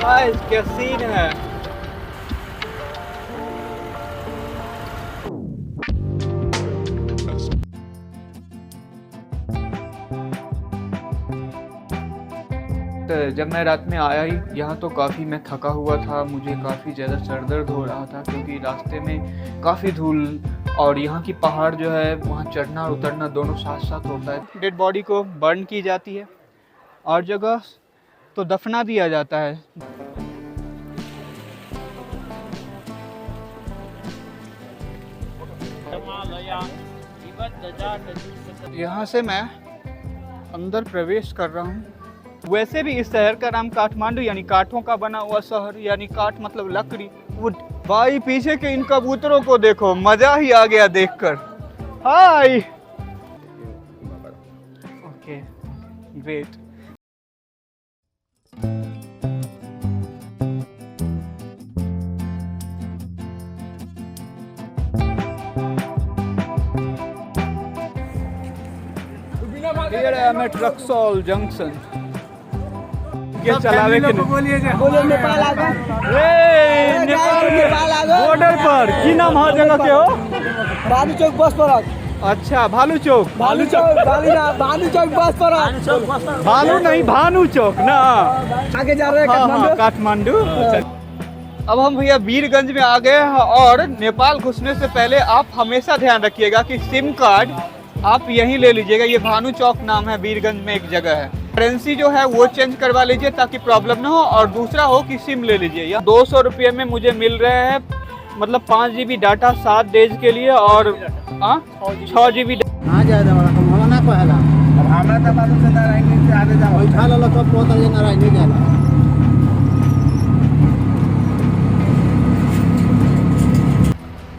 Guys क्या scene है। जब मैं रात में आया ही यहाँ तो काफ़ी मैं थका हुआ था, मुझे काफ़ी ज़्यादा सर दर्द हो रहा था क्योंकि रास्ते में काफ़ी धूल और यहाँ की पहाड़ जो है वहाँ चढ़ना और उतरना दोनों साथ साथ होता है। डेड बॉडी को बर्न की जाती है और जगह तो दफना दिया जाता है। यहाँ से मैं अंदर प्रवेश कर रहा हूँ। वैसे भी इस शहर का नाम काठमांडू यानी काठों का बना हुआ शहर, यानी काठ मतलब लकड़ी, वुड। भाई पीछे के इन कबूतरों को देखो, मजा ही आ गया देखकर। हाय okay great. Here I am at Raxol Junction. क्या चलावे के बोलिए नेपाल आ गए। नेपाल बॉर्डर पर की नाम है जगह के हो? भालू चौक बस पर। अच्छा भालू चौक। भालू चौक बस पर। भालू नहीं भानु चौक ना। आगे जा रहे हैं काठमांडू। अब हम भैया वीरगंज में आ गए हैं और नेपाल घुसने से पहले आप हमेशा ध्यान रखिएगा कि सिम कार्ड आप यहीं ले लीजिएगा। ये भानु चौक नाम है, वीरगंज में एक जगह है। करेंसी जो है वो चेंज करवा लीजिए ताकि प्रॉब्लम ना हो, और दूसरा हो कि सिम ले लीजिए। या 200 रुपये में मुझे मिल रहे हैं, मतलब 5 GB डाटा 7 डेज के लिए और 6 GB।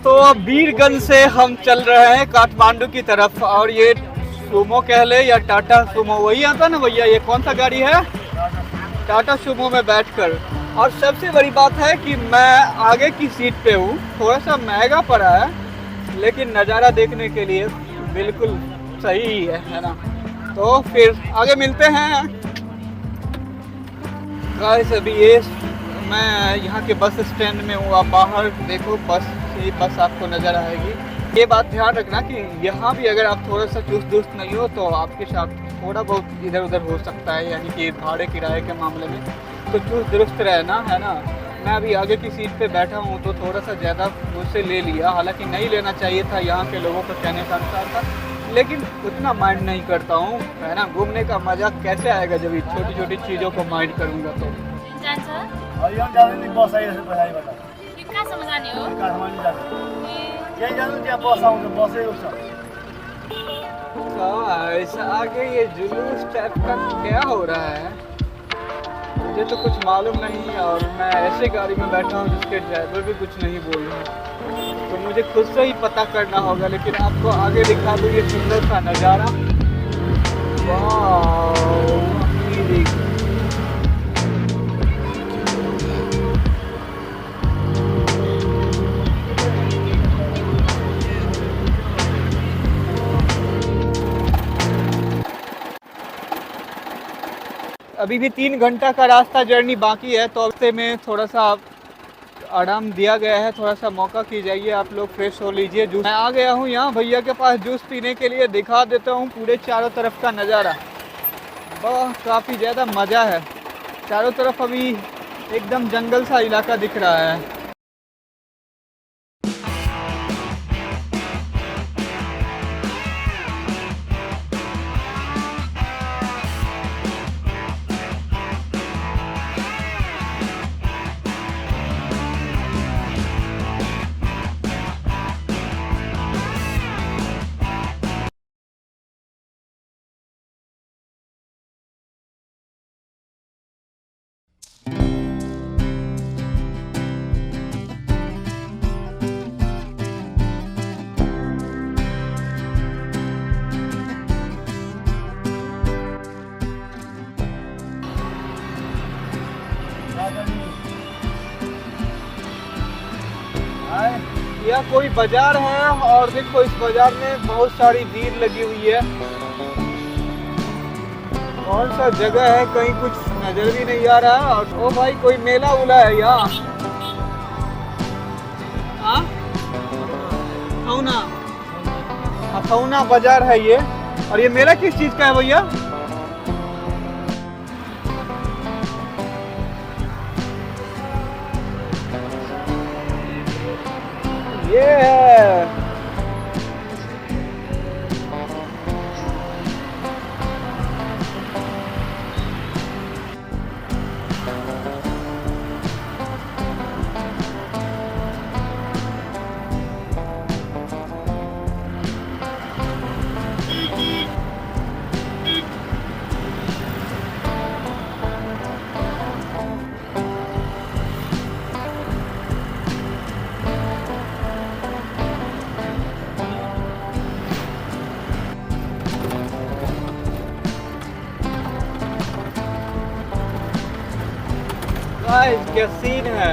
तो अब वीरगंज से हम चल रहे हैं काठमांडू की तरफ, और ये सुमो कह ले या टाटा सुमो वही आता ना भैया। ये कौन सा गाड़ी है? टाटा सुमो में बैठकर। और सबसे बड़ी बात है कि मैं आगे की सीट पे हूँ। थोड़ा सा महंगा पड़ा है लेकिन नज़ारा देखने के लिए बिल्कुल सही है ना। तो फिर आगे मिलते हैं। गाइस अभी ये मैं यहाँ के बस स्टैंड में हूँ। आप बाहर देखो, बस आपको नज़र आएगी। ये बात ध्यान रखना कि यहाँ भी अगर आप थोड़ा सा चुस्त दुरुस्त नहीं हो तो आपके साथ थोड़ा बहुत इधर उधर हो सकता है, यानी कि भाड़े किराए के मामले में। तो चुस्त दुरुस्त रहना है ना। मैं अभी आगे की सीट पे बैठा हूँ तो थोड़ा सा ज़्यादा मुझसे ले लिया, हालांकि नहीं लेना चाहिए था, यहाँ के लोगों को कहने का अनुसार था, लेकिन उतना माइंड नहीं करता हूँ, है ना। घूमने का मजा कैसे आएगा जब छोटी छोटी चीज़ों को माइंड करूँगा तो। ऐसा आगे ये जुलूस टाइप का क्या हो रहा है मुझे तो कुछ मालूम नहीं, और मैं ऐसे गाड़ी में बैठा हूँ जिसके ड्राइवर भी कुछ नहीं बोल रहे, तो मुझे खुद से ही पता करना होगा। लेकिन आपको आगे दिखा दूँ ये सुंदर सा नज़ारा। वाह अभी भी 3 घंटा का रास्ता जर्नी बाकी है, तो हफ्ते में थोड़ा सा आराम दिया गया है, थोड़ा सा मौका की जाइए, आप लोग फ्रेश हो लीजिए। जूस मैं आ गया हूँ यहाँ भैया के पास जूस पीने के लिए। दिखा देता हूँ पूरे चारों तरफ का नज़ारा। वाह काफ़ी ज़्यादा मज़ा है। चारों तरफ अभी एकदम जंगल सा इलाका दिख रहा है। यह कोई बाजार है और देखो इस बाजार में बहुत सारी भीड़ लगी हुई है। कौन सा जगह है, कहीं कुछ नजर भी नहीं आ रहा। और ओ भाई कोई मेला उला है यहाँ? हाँ अथौना, अथौना बाजार है ये। और ये मेला किस चीज का है भैया? ये है गाइस, क्या सीन है,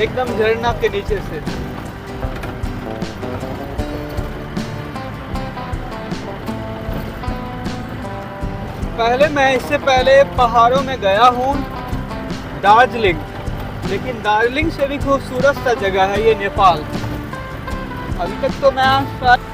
एकदम झरना के नीचे से। इससे पहले पहाड़ों में गया हूँ, दार्जिलिंग, लेकिन दार्जिलिंग से भी खूबसूरत सा जगह है ये नेपाल। अभी तक तो मैं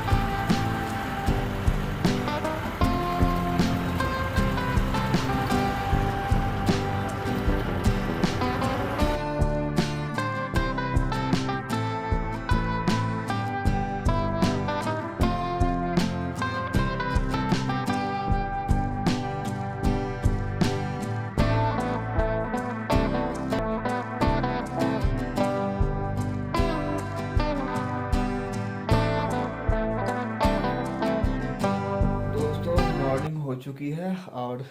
हो चुकी है और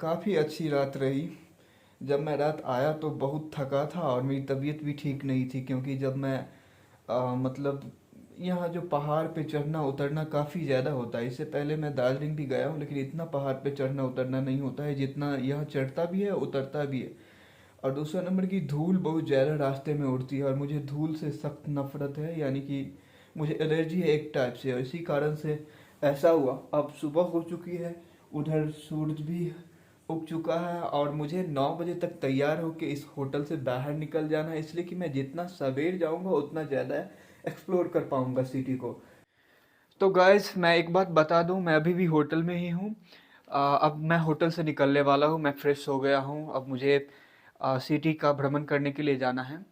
काफ़ी अच्छी रात रही। जब मैं रात आया तो बहुत थका था और मेरी तबीयत भी ठीक नहीं थी, क्योंकि जब मैं मतलब यहाँ जो पहाड़ पे चढ़ना उतरना काफ़ी ज़्यादा होता है। इससे पहले मैं दार्जिलिंग भी गया हूँ, लेकिन इतना पहाड़ पे चढ़ना उतरना नहीं होता है जितना यहाँ चढ़ता भी है उतरता भी है। और दूसरा नंबर की धूल बहुत ज़्यादा रास्ते में उड़ती है और मुझे धूल से सख्त नफरत है, यानी कि मुझे एलर्जी है एक टाइप से, और इसी कारण से ऐसा हुआ। अब सुबह हो चुकी है, उधर सूरज भी उग चुका है और मुझे 9 बजे तक तैयार होकर इस होटल से बाहर निकल जाना है, इसलिए कि मैं जितना सवेर जाऊंगा उतना ज़्यादा एक्सप्लोर कर पाऊंगा सिटी को। तो गाइस, मैं एक बात बता दूं, मैं अभी भी होटल में ही हूं। अब मैं होटल से निकलने वाला हूं, मैं फ्रेश हो गया हूं। अब मुझे सिटी का भ्रमण करने के लिए जाना है।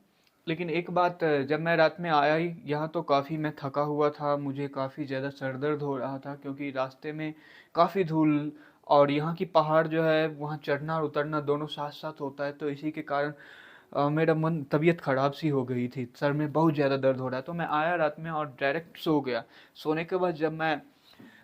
लेकिन एक बात, जब मैं रात में आया ही यहाँ तो काफ़ी मैं थका हुआ था, मुझे काफ़ी ज़्यादा सर दर्द हो रहा था, क्योंकि रास्ते में काफ़ी धूल और यहाँ की पहाड़ जो है वहाँ चढ़ना और उतरना दोनों साथ साथ होता है, तो इसी के कारण मेरा मन तबीयत ख़राब सी हो गई थी, सर में बहुत ज़्यादा दर्द हो रहा है। तो मैं आया रात में और डायरेक्ट सो गया। सोने के बाद जब मैं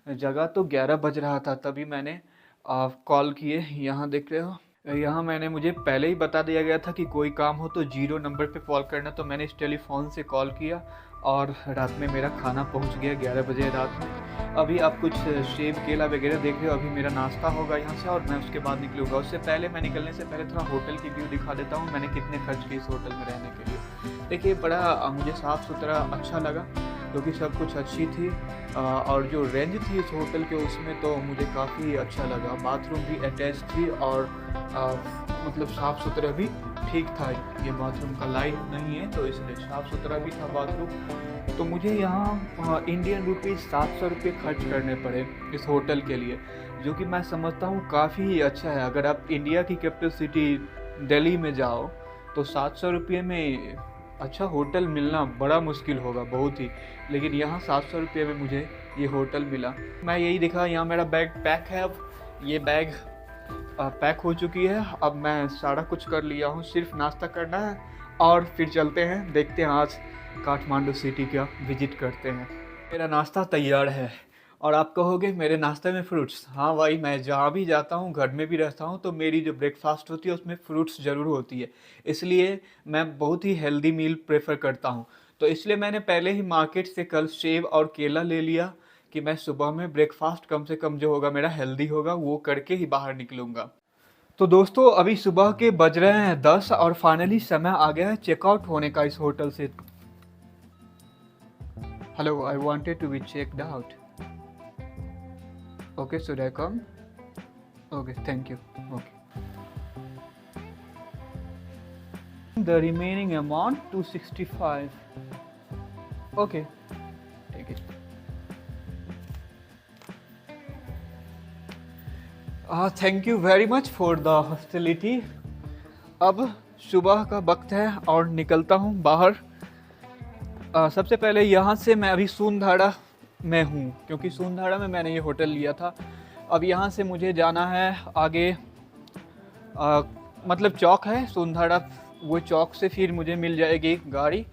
जगह तो 11 बज रहा था, तभी मैंने कॉल किए। यहाँ देख रहे हो, यहाँ मैंने मुझे पहले ही बता दिया गया था कि कोई काम हो तो 0 नंबर पे कॉल करना, तो मैंने इस टेलीफोन से कॉल किया और रात में मेरा खाना पहुँच गया 11 बजे रात में। अभी आप कुछ सेब केला वगैरह देख रहे हो, अभी मेरा नाश्ता होगा यहाँ से और मैं उसके बाद निकलूँगा। उससे पहले मैं निकलने से पहले थोड़ा होटल की व्यू दिखा देता हूँ, मैंने कितने खर्च किए इस होटल में रहने के लिए। देखिए, बड़ा मुझे साफ़ सुथरा अच्छा लगा, क्योंकि सब कुछ अच्छी थी। और जो रेंज थी इस होटल के उसमें तो मुझे काफ़ी अच्छा लगा। बाथरूम भी अटैच थी और मतलब साफ़ सुथरा भी ठीक था। ये बाथरूम का लाइट नहीं है तो इसलिए साफ़ सुथरा भी था बाथरूम। तो मुझे यहाँ इंडियन रुपीज़ 700 रुपये खर्च करने पड़े इस होटल के लिए, जो कि मैं समझता हूँ काफ़ी अच्छा है। अगर आप इंडिया की कैपिटल सिटी दिल्ली में जाओ तो 700 रुपये में अच्छा होटल मिलना बड़ा मुश्किल होगा, बहुत ही। लेकिन यहाँ 700 रुपये में मुझे ये होटल मिला। मैं यही दिखा, यहाँ मेरा बैग पैक है। अब ये बैग पैक हो चुकी है। अब मैं सारा कुछ कर लिया हूँ, सिर्फ नाश्ता करना है और फिर चलते हैं, देखते हैं आज काठमांडू सिटी का विजिट करते हैं। मेरा नाश्ता तैयार है और आप कहोगे मेरे नाश्ते में फ्रूट्स। हाँ भाई, मैं जहाँ भी जाता हूँ, घर में भी रहता हूँ, तो मेरी जो ब्रेकफास्ट होती है उसमें फ्रूट्स ज़रूर होती है, इसलिए मैं बहुत ही हेल्दी मील प्रेफर करता हूँ। तो इसलिए मैंने पहले ही मार्केट से कल सेब और केला ले लिया कि मैं सुबह में ब्रेकफास्ट कम से कम जो होगा मेरा हेल्दी होगा, वो करके ही बाहर निकलूँगा। तो दोस्तों, अभी सुबह के बज रहे हैं 10 और फाइनली समय आ गया है चेकआउट होने का इस होटल से। Hello, I wanted to be checked out. Okay, should I come? Okay, thank you. Okay. The remaining amount 265. Okay, take it. Thank you very much for the hospitality. अब सुबह का वक्त है और निकलता हूँ बाहर। सबसे पहले यहाँ से मैं अभी सूंधाड़ा में हूँ, क्योंकि सूंधाड़ा में मैंने ये होटल लिया था। अब यहाँ से मुझे जाना है आगे, मतलब चौक है सूंधाड़ा, वो चौक से फिर मुझे मिल जाएगी गाड़ी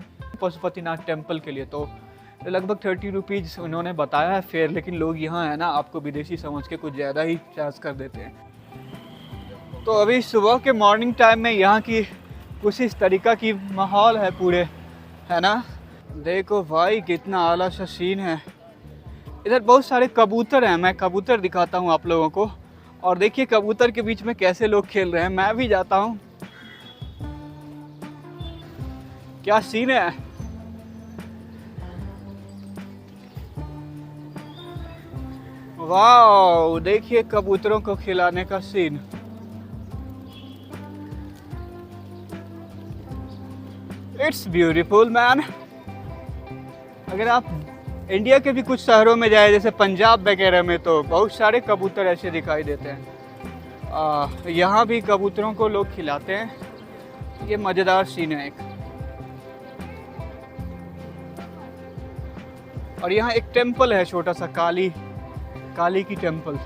पशुपतिनाथ टेम्पल के लिए। तो लगभग 30 रुपीज़ उन्होंने बताया है फेयर, लेकिन लोग यहाँ है ना आपको विदेशी समझ के कुछ ज़्यादा ही चार्ज कर देते हैं। तो अभी सुबह के मॉर्निंग टाइम में यहाँ की कुछ इस तरीक़ा की माहौल है पूरे, है ना। देखो भाई कितना आला सा सीन है। इधर बहुत सारे कबूतर हैं, मैं कबूतर दिखाता हूँ आप लोगों को। और देखिए कबूतर के बीच में कैसे लोग खेल रहे हैं, मैं भी जाता हूँ। क्या सीन है। वाह, देखिए कबूतरों को खिलाने का सीन। It's beautiful man. अगर आप इंडिया के भी कुछ शहरों में जाए जैसे पंजाब वगैरह में, तो बहुत सारे कबूतर ऐसे दिखाई देते हैं। यहाँ भी कबूतरों को लोग खिलाते हैं। ये मज़ेदार सीन है एक। और यहाँ एक टेम्पल है छोटा सा, काली की टेम्पल।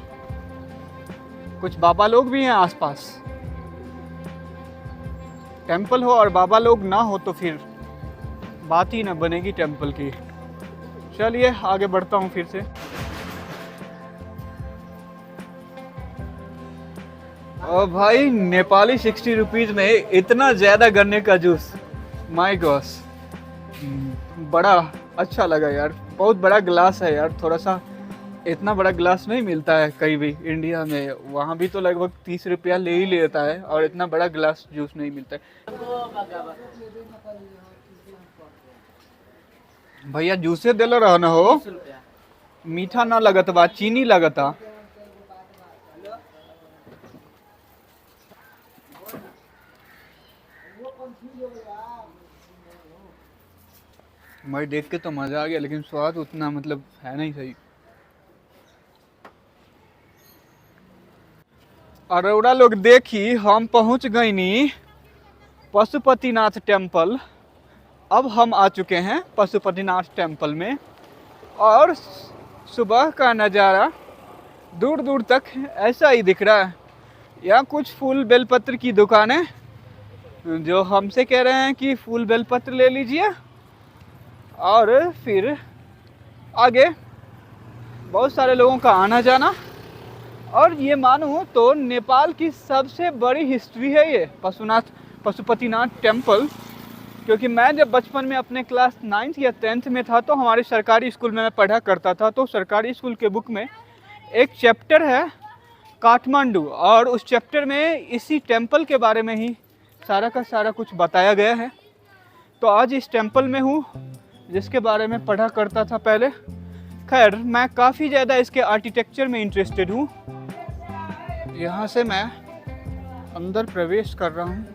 कुछ बाबा लोग भी हैं आसपास। टेम्पल हो और बाबा लोग ना हो तो फिर बात ही ना बनेगी टेम्पल की। चलिए आगे बढ़ता हूँ फिर से। और भाई नेपाली 60 रुपीज़ में इतना ज़्यादा गन्ने का जूस, माय गॉस, बड़ा अच्छा लगा यार। बहुत बड़ा गिलास है यार, थोड़ा सा इतना बड़ा गिलास नहीं मिलता है कहीं भी इंडिया में। वहाँ भी तो लगभग 30 रुपया ले ही लेता है, और इतना बड़ा गिलास जूस नहीं मिलता है। भैया जूसे दिल रहा न हो, मीठा ना लगत बा, चीनी लगता। मैं देख के तो मजा आ गया, लेकिन स्वाद उतना मतलब है नहीं सही। अरोड़ा लोग देखी, हम पहुंच गए नी पशुपतिनाथ टेम्पल। अब हम आ चुके हैं पशुपतिनाथ टेम्पल में, और सुबह का नज़ारा दूर दूर तक ऐसा ही दिख रहा है। यहाँ कुछ फूल बेलपत्र की दुकानें, जो हमसे कह रहे हैं कि फूल बेलपत्र ले लीजिए। और फिर आगे बहुत सारे लोगों का आना जाना। और ये मानो तो नेपाल की सबसे बड़ी हिस्ट्री है ये पशुपतिनाथ टेम्पल। क्योंकि मैं जब बचपन में अपने क्लास 9th या 10th में था, तो हमारे सरकारी स्कूल में मैं पढ़ा करता था। तो सरकारी स्कूल के बुक में एक चैप्टर है काठमांडू, और उस चैप्टर में इसी टेम्पल के बारे में ही सारा का सारा कुछ बताया गया है। तो आज इस टेम्पल में हूँ जिसके बारे में पढ़ा करता था पहले। खैर, मैं काफ़ी ज़्यादा इसके आर्किटेक्चर में इंटरेस्टेड हूँ। यहाँ से मैं अंदर प्रवेश कर रहा हूँ।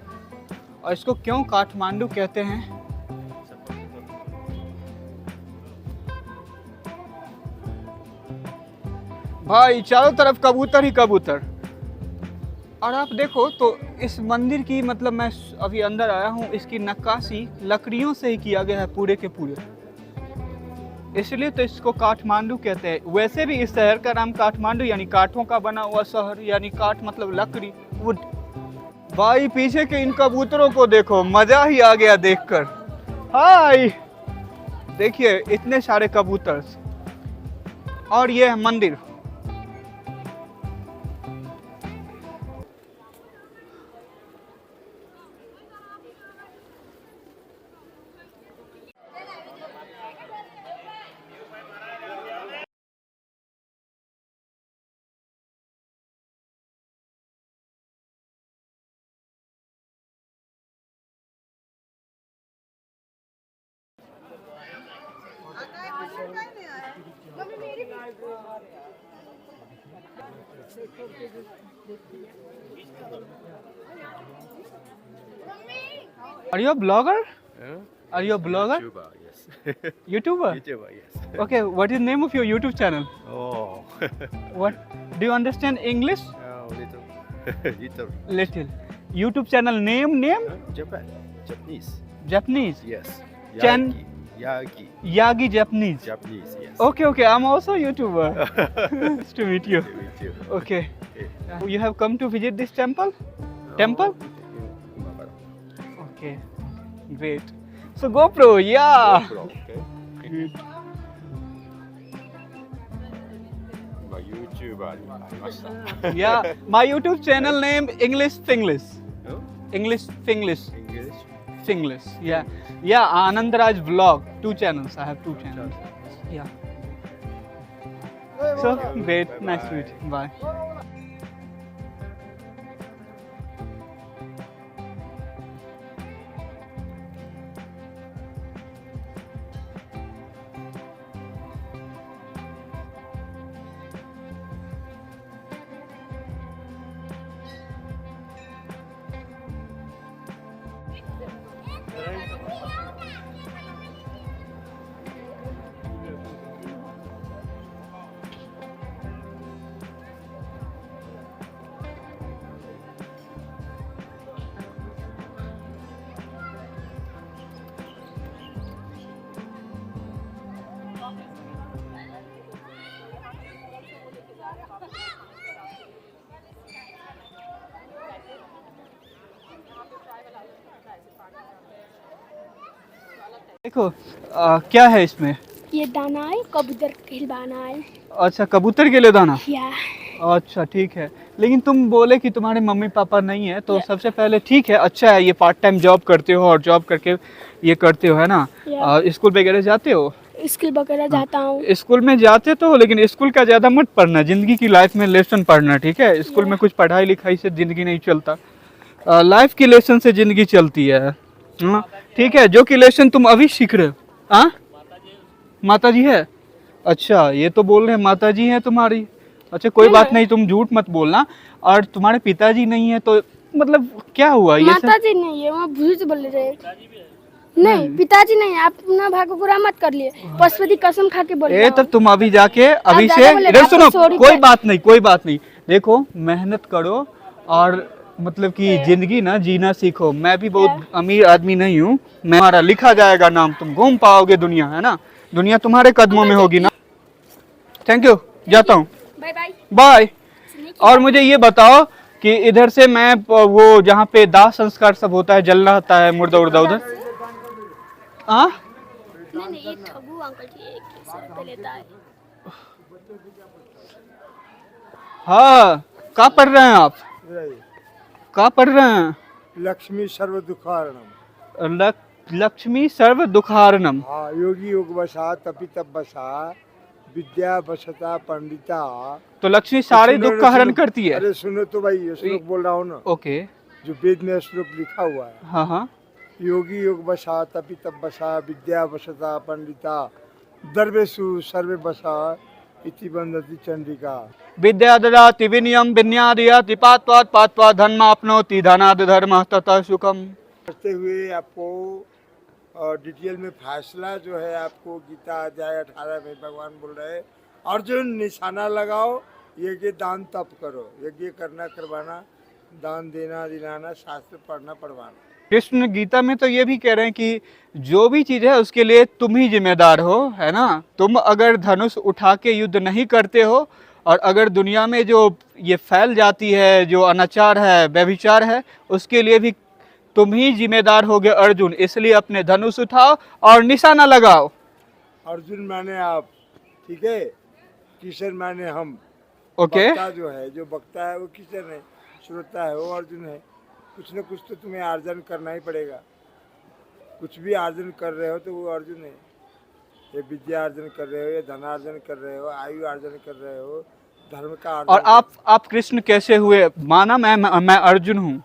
और इसको क्यों काठमांडू कहते हैं, भाई चारों तरफ कबूतर ही कबूतर। और आप देखो तो इस मंदिर की, मतलब मैं अभी अंदर आया हूँ, इसकी नक्काशी लकड़ियों से ही किया गया है पूरे के पूरे, इसलिए तो इसको काठमांडू कहते हैं। वैसे भी इस शहर का नाम काठमांडू यानी काठों का बना हुआ शहर, यानी काठ मतलब लकड़ी, वुड। भाई पीछे के इन कबूतरों को देखो, मजा ही आ गया देखकर। हाय, देखिए इतने सारे कबूतर। और ये है मंदिर। Are you a blogger? Huh? Are you a blogger? YouTuber, yes. YouTuber? YouTuber, yes. Okay, what is the name of your YouTube channel? Oh, What? Do you understand English? little, little. Little. YouTube channel name? Japan, Japanese. Japanese. Yes. Chan- Yagi, Yagi Japanese. Japanese, yes. Okay, I'm also a YouTuber. Nice to meet you. Me too. Okay. Okay. You have come to visit this temple? Temple? Imabara. Okay. Great. So GoPro, yeah. Okay. Good. まあ YouTuber になりました。 Yeah. My YouTube channel name English Finglish. Huh? English Finglish. English? Finglish. Yeah. Yeah. Anandaraj Vlog. 2 channels. I have 2 channels. Yeah. So great. Nice to meet you. Bye. देखो क्या है इसमें? ये दाना है, कबूतर खिलवाना है। अच्छा, कबूतर के लिए दाना। या अच्छा ठीक है, लेकिन तुम बोले कि तुम्हारे मम्मी पापा नहीं है, तो सबसे पहले ठीक है, अच्छा है, ये पार्ट टाइम जॉब करते हो और जॉब करके ये करते हो, है ना? स्कूल वगैरह जाते हो? स्कूल वगैरह जाता हूँ। स्कूल में जाते तो, लेकिन स्कूल का ज़्यादा मत पढ़ना, ज़िंदगी की लाइफ में लेसन पढ़ना, ठीक है? स्कूल में कुछ पढ़ाई लिखाई से ज़िंदगी नहीं चलता, लाइफ की लेसन से ज़िंदगी चलती है। हाँ ठीक है, जो कि लेसन तुम अभी सीख रहे हो। हाँ, माता जी है? अच्छा, ये तो बोल रहे हैं माता जी है तुम्हारी। अच्छा कोई बात नहीं, तुम झूठ मत बोलना। और तुम्हारे पिताजी नहीं है तो मतलब क्या हुआ ये माता जी नहीं है, वहाँ भूत बोल रहे। नहीं, पिताजी नहीं है, आप अपना भाग को पूरा मत कर लिए, पशुपति कसम खा के बोल रहे हो। तब तुम अभी जाके अभी आप से ज्यादा बोले, इधर आपको सुनो, sorry कोई कर- बात नहीं, कोई बात नहीं। देखो मेहनत करो और मतलब कि जिंदगी ना जीना सीखो। मैं भी बहुत अमीर आदमी नहीं हूँ, मैं हमारा लिखा जाएगा नाम, तुम घूम पाओगे दुनिया, है ना? दुनिया तुम्हारे कदमों में होगी ना। थैंक यू, जाता हूँ, बाय बाय। बाय। और मुझे ये बताओ कि इधर से मैं वो जहाँ पे दाह संस्कार सब होता है, जलना होता है मुर्दा उर्दा, उधर हाँ नहीं, ये ठगू अंकल जी 21 रुपए लेता है। हाँ, कहाँ पढ़ रहे हैं आप? कहाँ पढ़ रहे हैं? लक्ष्मी सर्व दुखारणम। लक्ष्मी सर्व दुखारणम। हाँ, योगी योग बसा तपि तप बसा विद्या बसता पंडिता। तो लक्ष्मी सारे सुनो दुख ना, का हरण सुनो। करती है। अरे सुनो तो भाई, ये श्लोक बोल रहा हूँ ना, ओके, जो वेद में श्लोक लिखा हुआ है। हाँ हाँ, योगी योग बसा तपि तप बसा विद्या बसता पंडिता दर्वेषु सर्वे बसा इति बंदति चंडिका। विद्या ददाति विनयम विन्यादयाति पात्वात् पात्वात् धर्माप्नोति धनाद् धर्मः ततः सुखम। करते हुए आपको डिटेल में फैसला जो है, आपको गीता अध्याय 18 में भगवान बोल रहे हैं, अर्जुन निशाना लगाओ, यज्ञ दान तप करो, यज्ञ करना करवाना, दान देना दिलाना, शास्त्र पढ़ना पढ़वाना। कृष्ण गीता में तो ये भी कह रहे हैं कि जो भी चीज है उसके लिए तुम ही जिम्मेदार हो, है ना? तुम अगर धनुष उठा के युद्ध नहीं करते हो और अगर दुनिया में जो ये फैल जाती है, जो अनाचार है, व्यभिचार है, उसके लिए भी तुम ही जिम्मेदार होगे अर्जुन। इसलिए अपने धनुष उठाओ और निशाना लगाओ। अर्जुन माने आप, ठीक है? किशन माने हम। ओके, वक्ता जो है, जो वक्ता है वो किशन है, श्रोता है वो अर्जुन है। कुछ न कुछ तो तुम्हें अर्जन करना ही पड़ेगा। कुछ भी अर्जन कर रहे हो तो वो अर्जुन है। ये विद्या अर्जन कर रहे हो, ये धनार्जन कर रहे हो, आयु अर्जन कर रहे हो, धर्म का अर्जन। और आप कृष्ण कैसे हुए? माना मैं अर्जुन हूँ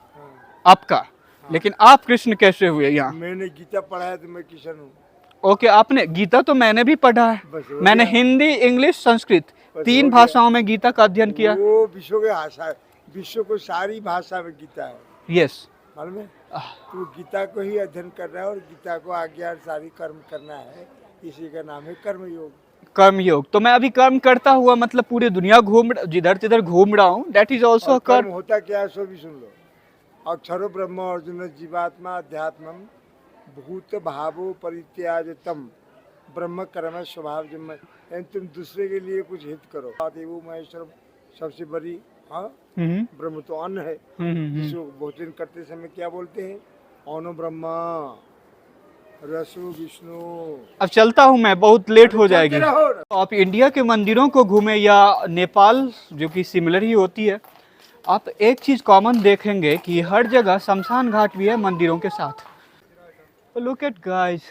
आपका, लेकिन आप कृष्ण कैसे हुए यहाँ? मैंने गीता पढ़ा है तो मैं किशन हूँ। ओके, आपने गीता तो मैंने भी पढ़ा है। बस हो मैंने गया। हिंदी, इंग्लिश, संस्कृत बस 3 हो गया। भाषाओं में गीता का अध्ययन किया। वो विश्व को सारी भाषा में गीता है, यस। मालूम है। तो गीता को ही अध्ययन कर रहा है और गीता को आज्ञा सारी कर्म करना है, इसी का नाम है कर्म योग। कर्म योग। तो मैं अभी कर्म करता हुआ मतलब पूरी दुनिया जिधर तिधर घूम रहा हूँ, दैट इज ऑल्सो और कर्म कर्म। होता क्या है सो भी सुन लो। अक्षरो ब्रह्म अर्जुन जीवात्मा अध्यात्मम भूत भावो परित्याजतम ब्रह्म कर्म स्वभाव जन्म। यानी तुम दूसरे के लिए कुछ हित करो। देवो महेश्वर सबसे बड़ी, हाँ ब्रह्म तो अन्न है, जिसको भोजन करते समय क्या बोलते हैं, अनो ब्रह्म रसो विष्णु। अब चलता हूँ मैं, बहुत लेट हो जाएगी। चलते रहो। तो आप इंडिया के मंदिरों को घूमें या नेपाल जो कि सिमिलर ही होती है, आप एक चीज़ कॉमन देखेंगे कि हर जगह शमशान घाट भी है मंदिरों के साथ। लुक एट गाइस,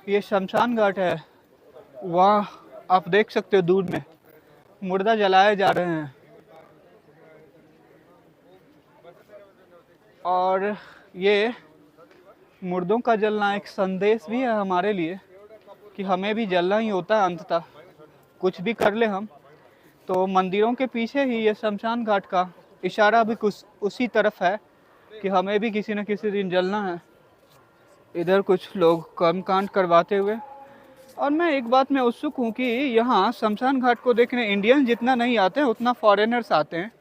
ये शमशान घाट है। वहाँ आप देख सकते हो दूर में मुर्दा जलाए जा रहे हैं। और ये मुर्दों का जलना एक संदेश भी है हमारे लिए कि हमें भी जलना ही होता है अंततः, कुछ भी कर ले हम। तो मंदिरों के पीछे ही ये शमशान घाट का इशारा भी कुछ उसी तरफ है कि हमें भी किसी न किसी दिन जलना है। इधर कुछ लोग कर्मकांड करवाते हुए। और मैं एक बात में उत्सुक हूँ कि यहाँ शमशान घाट को देखने इंडियन जितना नहीं आते हैं उतना फॉरेनर्स आते हैं।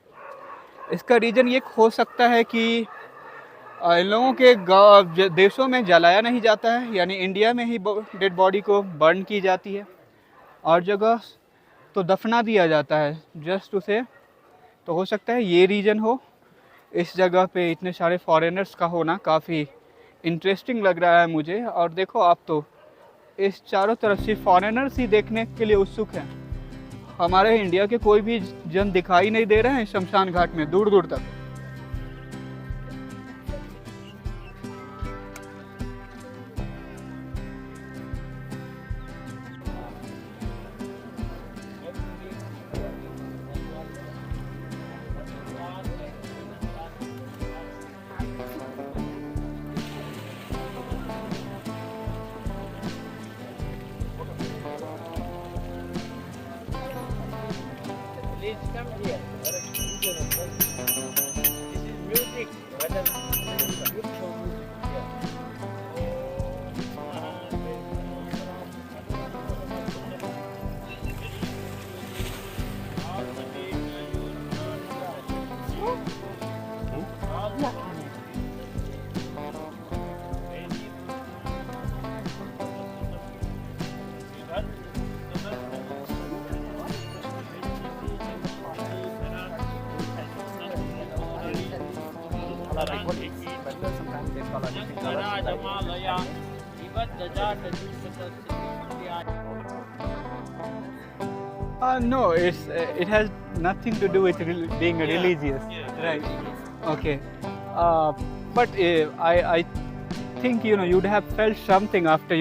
इसका रीज़न ये हो सकता है कि इन लोगों के देशों में जलाया नहीं जाता है, यानी इंडिया में ही डेड बॉडी को बर्न की जाती है, और जगह तो दफना दिया जाता है जस्ट उसे। तो हो सकता है ये रीज़न हो। इस जगह पे इतने सारे फॉरेनर्स का होना काफ़ी इंटरेस्टिंग लग रहा है मुझे। और देखो आप तो इस चारों तरफ से फॉरेनर्स ही देखने के लिए उत्सुक हैं। हमारे इंडिया के कोई भी जन दिखाई नहीं दे रहे हैं शमशान घाट में दूर दूर तक। No, it has nothing to do with being religious, right? Okay, but I think you'd have felt something after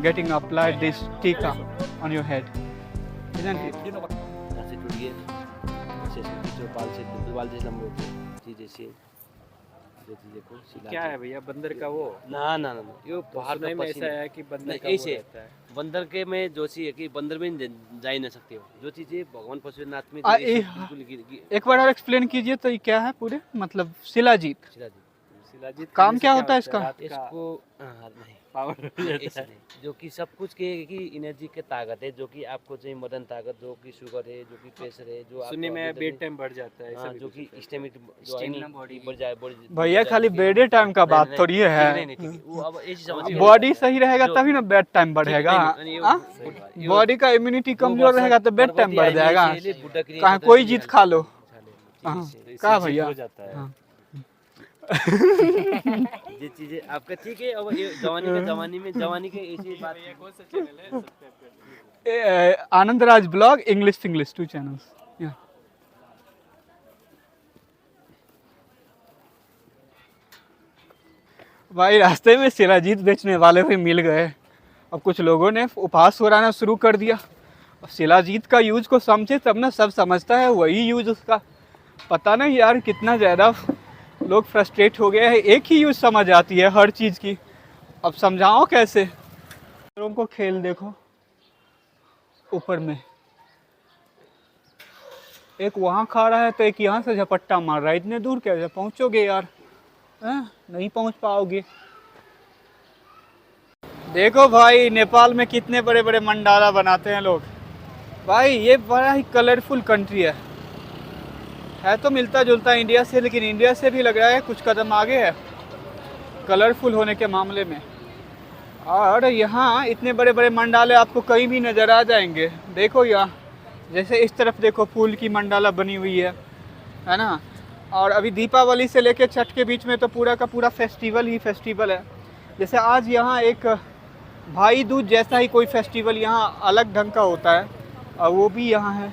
getting applied this tika on your head, isn't it? ऐसे टूट गए जो बाल से लंबे होते चीज़ ऐसी जो चीज़ देखो क्या है भैया बंदर का वो? ना ना ना यो बाहर सुनने का में ऐसा पसीना। है कि बंदर नहीं, का वो ऐसे रहता है। बंदर के में जो चीज़ है कि बंदर में जा ही ना सकते हो, जो चीज़ें भगवान पशुनाथ में एक बार और एक्सप्लेन कीजिए तो ये क्या है पूरे, मतलब शिलाजीत शिलाजीत काम करने से क्या होता है है? इसका? रात का इसको नहीं पावर ऐसे नहीं, जो कि सब कुछ के की एनर्जी के ताकत है, जो कि आपको चाहिए मदन ताकत, जो कि शुगर है, जो कि प्रेशर है, जो सुनने में आपको बेड टाइम बढ़ जाता है, हाँ, ऐसा जो भी कि कुछ है। स्टेमिना बॉडी बढ़ जाए भैया खाली बेडे टाइम का बात थोड़ी है। नहीं, वो अब ऐसी समझ बॉडी सही रहेगा तभी ना बेड टाइम बढ़ेगा। बॉडी का इम्यूनिटी कमजोर रहेगा तो बेड टाइम बढ़ जाएगा। कहाँ कोई जीत खा लो। कहा भैया? हो जाता है। ये चीजें आपका ठीक है। अब ये जवानी के ऐसी बात Anand Raj blog English 2 channels. भाई रास्ते में शिलाजीत बेचने वाले भी मिल गए। अब कुछ लोगों ने उपहास कराना शुरू कर दिया। शिलाजीत का यूज को समझे तब ना सब समझता है वही यूज उसका। पता नहीं यार कितना ज़्यादा लोग फ्रस्ट्रेट हो गए हैं। एक ही यूज समझ आती है हर चीज़ की, अब समझाओ कैसे? लोगों को खेल देखो, ऊपर में, एक वहाँ खा रहा है तो एक यहाँ से झपट्टा मार रहा है। इतने दूर कैसे पहुँचोगे यार? नहीं पहुँच पाओगे। देखो भाई नेपाल में कितने बड़े बड़े मंडाला बनाते हैं लोग। भाई ये बड़ा ही कलरफुल कंट्री है तो मिलता जुलता इंडिया से, लेकिन इंडिया से भी लग रहा है कुछ कदम आगे है कलरफुल होने के मामले में। और यहाँ इतने बड़े बड़े मंडाले आपको कहीं भी नज़र आ जाएंगे। देखो यहाँ जैसे इस तरफ देखो फूल की मंडाला बनी हुई है ना। और अभी दीपावली से लेकर छठ के बीच में तो पूरा का पूरा फेस्टिवल ही फेस्टिवल है। जैसे आज यहाँ एक भाई दूज जैसा ही कोई फेस्टिवल यहाँ अलग ढंग का होता है और वो भी यहाँ है।